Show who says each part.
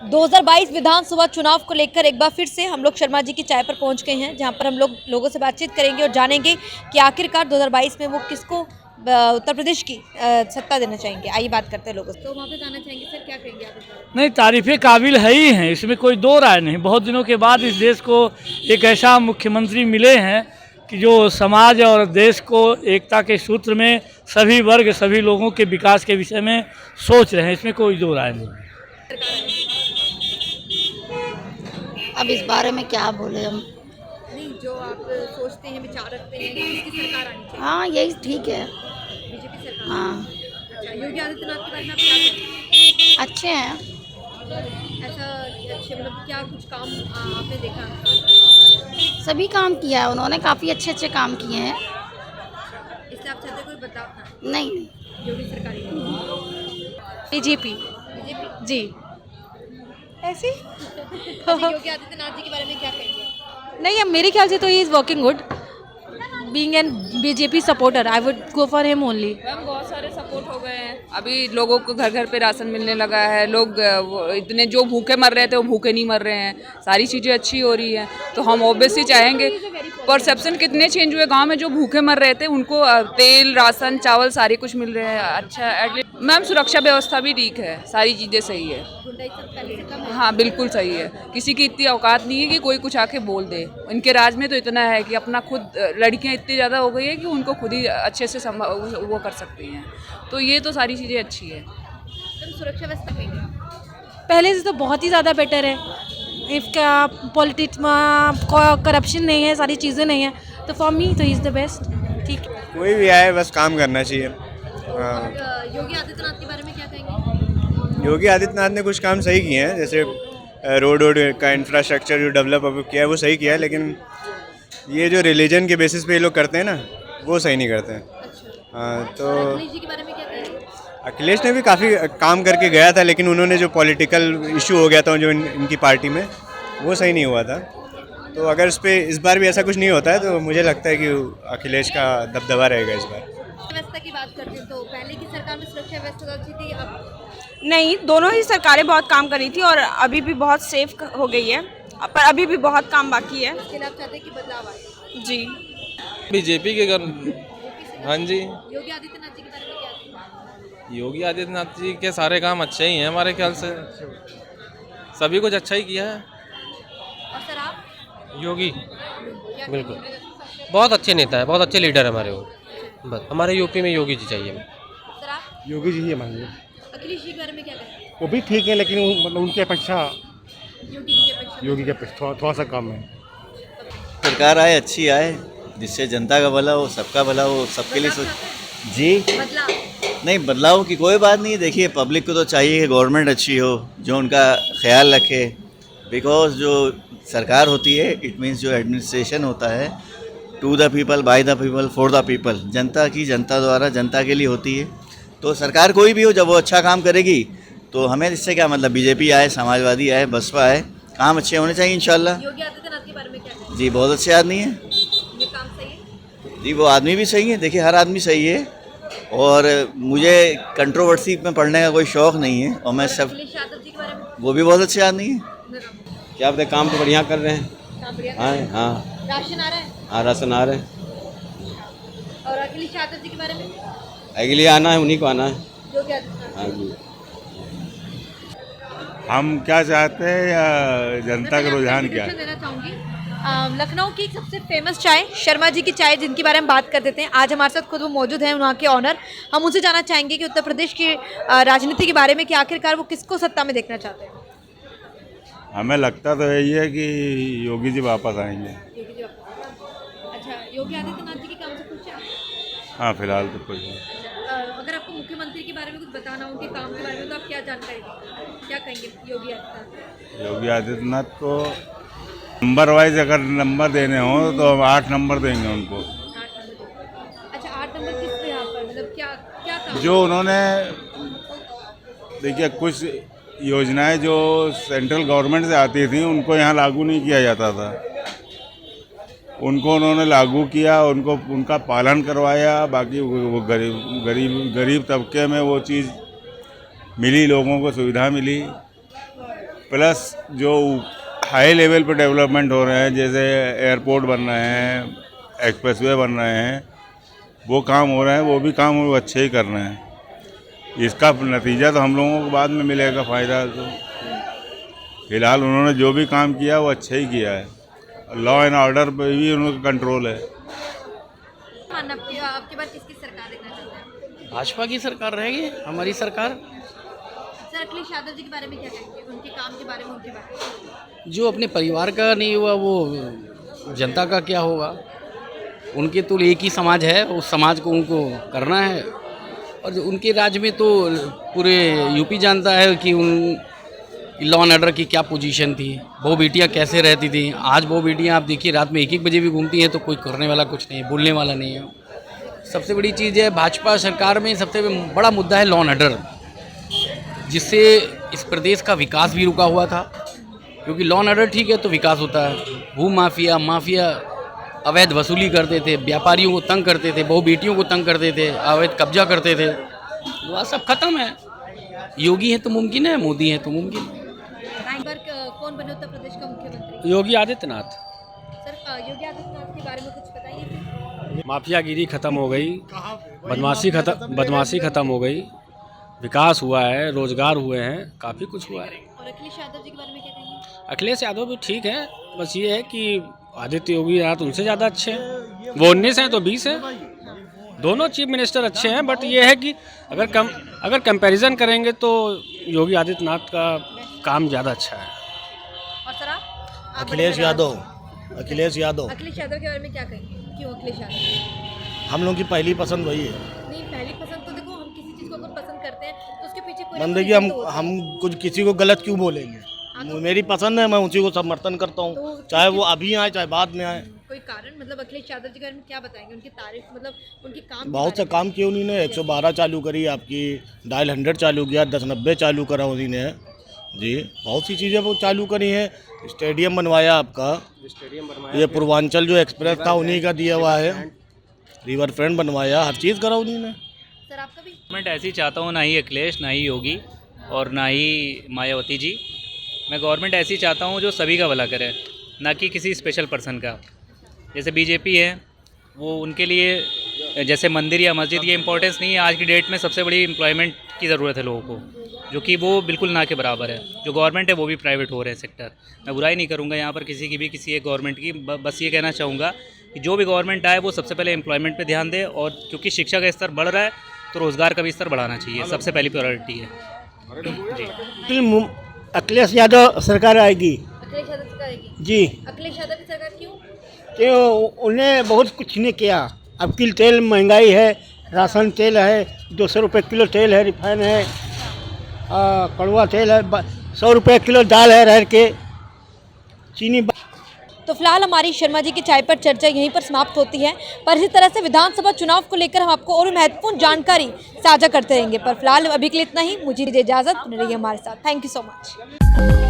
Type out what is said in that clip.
Speaker 1: 2022 विधानसभा चुनाव को लेकर एक बार फिर से हम लोग शर्मा जी की चाय पर पहुंच गए हैं, जहां पर हम लोगों से बातचीत करेंगे और जानेंगे कि आखिरकार 2022 में वो किसको उत्तर प्रदेश की सत्ता देना चाहेंगे। आइए बात करते हैं लोगों से। तो वहाँ पे जाना चाहेंगे सर, क्या कहेंगे आप?
Speaker 2: नहीं, तारीफ़ें काबिल है ही हैं, इसमें कोई दो राय नहीं। बहुत दिनों के बाद इस देश को एक ऐसा मुख्यमंत्री मिले हैं कि जो समाज और देश को एकता के सूत्र में सभी वर्ग सभी लोगों के विकास के विषय में सोच रहे हैं। इसमें कोई दो राय नहीं।
Speaker 3: अब इस बारे में क्या बोले हम।
Speaker 1: नहीं, जो आप सोचते हैं, विचार रखते हैं कि किसकी सरकार आनी चाहिए?
Speaker 3: हाँ, यही ठीक है।
Speaker 1: बीजेपी सरकार।
Speaker 3: हाँ,
Speaker 1: अच्छा, योगी आदित्यनाथ के बारे में आप क्या कहेंगे?
Speaker 3: अच्छे हैं।
Speaker 1: ऐसा अच्छे मतलब क्या कुछ काम आपने देखा?
Speaker 3: सभी काम किया है उन्होंने, काफ़ी अच्छे अच्छे काम किए हैं।
Speaker 1: इसलिए आप चाहते कोई बदलाव?
Speaker 3: नहीं,
Speaker 1: योगी सरकार
Speaker 4: बीजेपी
Speaker 1: बीजेपी।
Speaker 4: जी। ऐसी
Speaker 1: अच्छा, योगी आदित्यनाथ जी के बारे में क्या कहेंगे?
Speaker 4: नहीं, अब मेरे ख्याल से तो he is working good. Being an BJP supporter I would go for him only.
Speaker 5: Ma'am बहुत सारे सपोर्ट हो गए हैं, अभी लोगों को घर घर पे राशन मिलने लगा है। लोग इतने जो भूखे मर रहे थे वो भूखे नहीं मर रहे हैं, सारी चीज़ें अच्छी हो रही हैं। तो हम ऑब्वियसली चाहेंगे, परसेप्शन कितने चेंज हुए गांव में, जो भूखे मर रहे थे उनको तेल राशन चावल सारे कुछ मिल रहे हैं। अच्छा, एटलीस्ट मैम सुरक्षा व्यवस्था भी ठीक है, सारी चीज़ें सही है। हाँ बिल्कुल सही है, किसी की इतनी औकात नहीं है कि कोई कुछ आके बोल दे। इनके राज में तो इतना है कि अपना खुद, लड़कियां इतनी ज़्यादा हो गई है कि उनको खुद ही अच्छे से वो कर सकती हैं। तो ये तो सारी चीज़ें अच्छी है।
Speaker 1: तो सुरक्षा व्यवस्था कहेंगे
Speaker 4: पहले से तो बहुत ही ज़्यादा बेटर है। इफ़ क्या पॉलिटिक्स में करप्शन नहीं है, सारी चीज़ें नहीं है, तो फॉर मी तो इज़ द बेस्ट। ठीक है,
Speaker 6: कोई भी आए बस काम करना चाहिए।
Speaker 1: योगी आदित्यनाथ के बारे में क्या कहेंगे?
Speaker 6: योगी आदित्यनाथ ने कुछ काम सही किए हैं, जैसे रोड का इंफ्रास्ट्रक्चर जो डेवलप अभी किया है वो सही किया है, लेकिन ये जो रिलीजन के बेसिस पे ये लोग करते हैं ना, वो सही नहीं करते हैं। हाँ, तो
Speaker 1: अखिलेश जी के बारे में क्या कहेंगे?
Speaker 6: अखिलेश ने भी काफ़ी काम करके गया था, लेकिन उन्होंने जो पॉलिटिकल इशू हो गया था जो इनकी पार्टी में, वो सही नहीं हुआ था। तो अगर इस बार भी ऐसा कुछ नहीं होता है तो मुझे लगता है कि अखिलेश का दबदबा रहेगा इस बार।
Speaker 1: व्यवस्था की बात करते हैं तो पहले की सरकार में सुरक्षा व्यवस्था अच्छी थी, अब
Speaker 7: नहीं, दोनों ही सरकारें बहुत काम कर रही थी और अभी भी बहुत सेफ हो गई है, पर अभी भी बहुत काम बाकी है।
Speaker 1: इसके लिए आप चाहते हैं कि बदलाव आए?
Speaker 7: जी,
Speaker 8: बीजेपी के हाँ जी,
Speaker 1: योगी आदित्यनाथ जी के बारे में क्या कहेंगे?
Speaker 8: योगी आदित्यनाथ जी के सारे काम अच्छे ही हैं हमारे ख्याल से, सभी कुछ अच्छा ही किया है।
Speaker 1: और सर आप
Speaker 9: योगी
Speaker 1: क्या
Speaker 9: बिल्कुल
Speaker 1: कहेंगे?
Speaker 9: बहुत अच्छे नेता है, बहुत अच्छे लीडर है हमारे वो। बस हमारे यूपी में योगी जी चाहिए।
Speaker 1: सर आप
Speaker 10: योगी जी ही हमारे,
Speaker 1: अखिलेश जी के बारे में क्या कहेंगे?
Speaker 10: वो भी ठीक है, लेकिन मतलब उनके अपेक्षा
Speaker 1: योगी जी की अपेक्षा
Speaker 10: योगी के अपेक्षा थोड़ा सा कम है।
Speaker 11: सरकार आए, अच्छी आए, जिससे जनता का भला हो, सबका भला हो, सबके लिए जी।
Speaker 1: बदलाव
Speaker 11: नहीं, बदलाव की कोई बात नहीं। देखिए, पब्लिक को तो चाहिए कि गवर्नमेंट अच्छी हो, जो उनका ख्याल रखे। बिकॉज जो सरकार होती है, इट मीन्स जो एडमिनिस्ट्रेशन होता है, to the people, by the people, for the people, जनता की, जनता द्वारा, जनता के लिए होती है। तो सरकार कोई भी हो, जब वो अच्छा काम करेगी तो हमें इससे क्या मतलब, बीजेपी आए, समाजवादी आए, बसपा आए, काम अच्छे होने चाहिए इंशाल्लाह।
Speaker 1: योगी आदित्यनाथ के बारे में क्या कहेंगे?
Speaker 11: जी, बहुत अच्छे आदमी हैं
Speaker 1: ये काम सही है?
Speaker 11: जी, वो आदमी भी सही है। देखिए, हर आदमी सही है, और मुझे कंट्रोवर्सी में पढ़ने का कोई शौक़ नहीं है, और मैं सब,
Speaker 1: अखिलेश यादव जी के बारे में
Speaker 11: वो भी बहुत अच्छे आदमी हैं।
Speaker 9: क्या बताए, काम तो बढ़िया कर रहे हैं।
Speaker 1: काम बढ़िया
Speaker 9: हाँ
Speaker 1: कर रहे हैं।
Speaker 9: हाँ
Speaker 1: राशन आ रहा है?
Speaker 9: हाँ, राशन आ रहे हैं।
Speaker 1: और अखिलेश यादव जी के बारे में?
Speaker 9: अगले लिए आना है, उन्हीं को आना है।
Speaker 1: योगी आदित्यनाथ।
Speaker 9: हाँ जी।
Speaker 10: हम क्या चाहते हैं या जनता का रुझान क्या है?
Speaker 1: देना चाहूँगी लखनऊ की सबसे फेमस चाय शर्मा जी की चाय, जिनके बारे में बात कर देते हैं। आज हमारे साथ खुद वो मौजूद हैं, वहाँ के ऑनर। हम उनसे जानना चाहेंगे कि उत्तर प्रदेश की राजनीति के बारे में कि आखिरकार वो किसको सत्ता में देखना चाहते हैं।
Speaker 10: हमें लगता तो यही है कि योगी जी वापस आएंगे।
Speaker 1: योगी जी अच्छा, योगी आदित्यनाथ जी के काम से पूछा?
Speaker 10: हाँ, फिलहाल तो कुछ नहीं।
Speaker 1: अगर आपको मुख्यमंत्री के बारे में कुछ बताना हो, उनके काम के बारे में, तो आप क्या जानकारी देंगे? क्या कहेंगे योगी आदित्यनाथ?
Speaker 10: योगी आदित्यनाथ को नंबर वाइज अगर नंबर देने हो तो हम 8 नंबर देंगे उनको।
Speaker 1: 8 नंबर। अच्छा, 8 नंबर किस पे यहाँ पर, मतलब क्या क्या काम?
Speaker 10: जो उन्होंने, देखिए, कुछ योजनाएं जो सेंट्रल गवर्नमेंट से आती थी उनको यहाँ लागू नहीं किया जाता था, उनको उन्होंने लागू किया, उनको उनका पालन करवाया। बाकी वो गरीब तबके में वो चीज़ मिली, लोगों को सुविधा मिली। प्लस जो हाई लेवल पे डेवलपमेंट हो रहे हैं, जैसे एयरपोर्ट बन रहे हैं, एक्सप्रेसवे बन रहे हैं, वो काम हो रहे हैं, वो भी काम वो अच्छे ही कर रहे हैं। इसका नतीजा तो हम लोगों को बाद में मिलेगा फ़ायदा। तो फिलहाल उन्होंने जो भी काम किया वो अच्छा ही किया है। लॉ एंड ऑर्डर पे भी उनका कंट्रोल है।
Speaker 1: आपके बाद किसकी सरकार देखना चाहते हैं?
Speaker 12: भाजपा की सरकार रहेगी, हमारी सरकार।
Speaker 1: सर अखिलेश यादव जी के बारे में क्या कहेंगे, उनके काम के बारे में, उनके बारे में?
Speaker 12: जो अपने परिवार का नहीं हुआ वो जनता का क्या होगा। उनके तो एक ही समाज है, उस समाज को उनको करना है। और उनके राज्य में तो पूरे यूपी जानता है कि उन लॉ एंड ऑर्डर की क्या पोजीशन थी, बहु बेटियाँ कैसे रहती थी। आज बहु बेटियाँ आप देखिए रात में 1-1 बजे भी घूमती हैं तो कोई करने वाला कुछ नहीं है, बोलने वाला नहीं है। सबसे बड़ी चीज़ है भाजपा सरकार में सबसे बड़ा मुद्दा है लॉ एंड ऑर्डर, जिससे इस प्रदेश का विकास भी रुका हुआ था। क्योंकि लॉ एंड ऑर्डर ठीक है तो विकास होता है। भू माफिया अवैध वसूली करते थे, व्यापारियों को तंग करते थे, बहु बेटियों को तंग करते थे, अवैध कब्जा करते थे, वह सब खत्म है। योगी है तो मुमकिन है, मोदी है तो मुमकिन है।
Speaker 1: कौन बने उत्तर प्रदेश का मुख्यमंत्री?
Speaker 9: योगी आदित्यनाथ।
Speaker 1: सर योगी आदित्यनाथ के बारे में कुछ बताइए।
Speaker 9: माफियागिरी खत्म हो गई, बदमाशी खत्म हो गई, विकास हुआ है, रोजगार हुए हैं, काफ़ी कुछ हुआ है।
Speaker 1: और अखिलेश यादव जी के बारे में क्या कहेंगे?
Speaker 9: अखिलेश यादव भी ठीक है, बस ये है कि आदित्य योगी रात उनसे ज़्यादा अच्छे हैं। वो 19 हैं तो 20 हैं, दोनों चीफ मिनिस्टर अच्छे हैं। बट ये है कि अगर कंपैरिजन करेंगे तो योगी आदित्यनाथ का काम ज़्यादा अच्छा है।
Speaker 1: और सर आप?
Speaker 13: अखिलेश यादव
Speaker 1: अखिलेश यादव के बारे में क्या कहेंगे, क्यों अखिलेश यादव?
Speaker 13: हम लोग की पहली पसंद वही है।
Speaker 1: नहीं, पहली पसंद तो देखो, हम किसी चीज़ को अगर पसंद करते हैं तो उसके पीछे कोई
Speaker 13: बंदे की हम कुछ किसी को गलत क्यों बोलेंगे। मेरी पसंद है, मैं उसी को समर्थन करता हूँ, चाहे वो अभी आए चाहे बाद में आए।
Speaker 1: कोई कारण मतलब अखिलेश यादव जी के बारे में क्या बताएंगे, उनकी तारीफ, मतलब उनकी काम?
Speaker 13: बहुत से काम किए उन्हीं ने। 112 चालू करी, आपकी डायल 100 चालू किया, 1090 चालू करा उन्हीं ने जी। बहुत सी चीज़ें वो चालू करी हैं। स्टेडियम बनवाया आपका, ये पूर्वांचल जो एक्सप्रेस था उन्हीं का दिया हुआ है। रिवर फ्रंट बनवाया, हर चीज़ करा उन्हीं ने।
Speaker 1: सर आपका भी?
Speaker 14: मैं ऐसे ही चाहता हूँ, ना ही अखिलेश, ना ही योगी और ना ही मायावती जी। मैं गवर्नमेंट ऐसी चाहता हूँ जो सभी का भला करे, ना कि किसी स्पेशल पर्सन का। जैसे बीजेपी है, वो उनके लिए जैसे मंदिर या मस्जिद ये इंपॉर्टेंस नहीं है। आज की डेट में सबसे बड़ी एम्प्लॉयमेंट की ज़रूरत है लोगों को, जो कि वो बिल्कुल ना के बराबर है। जो गवर्नमेंट है वो भी प्राइवेट हो रहे हैं सेक्टर। मैं बुराई नहीं करूँगा यहाँ पर किसी की भी, किसी एक गवर्नमेंट की। बस ये कहना चाहूँगा कि जो भी गवर्नमेंट आए वो सबसे पहले एम्प्लॉयमेंट पे ध्यान दे, और क्योंकि शिक्षा का स्तर बढ़ रहा है तो रोज़गार का भी स्तर बढ़ाना चाहिए, सबसे पहली प्रायोरिटी है जी।
Speaker 13: अखिलेश यादव सरकार आएगी।
Speaker 1: अखिलेश यादव सरकार आएगी
Speaker 13: जी।
Speaker 1: अखिलेश यादव की सरकार क्यों?
Speaker 13: तो उन्हें बहुत कुछ नहीं किया। अब की तेल महंगाई है, राशन तेल है 200 रुपये किलो तेल है, रिफाइन है, कड़वा तेल है, 100 रुपये किलो दाल है, रह के चीनी।
Speaker 1: तो फिलहाल हमारी शर्मा जी की चाय पर चर्चा यहीं पर समाप्त होती है। पर इसी तरह से विधानसभा चुनाव को लेकर हम आपको और महत्वपूर्ण जानकारी साझा करते रहेंगे। पर फिलहाल अभी के लिए इतना ही। मुझे दीजिए इजाज़त, बने रहिए हमारे साथ। Thank you so much.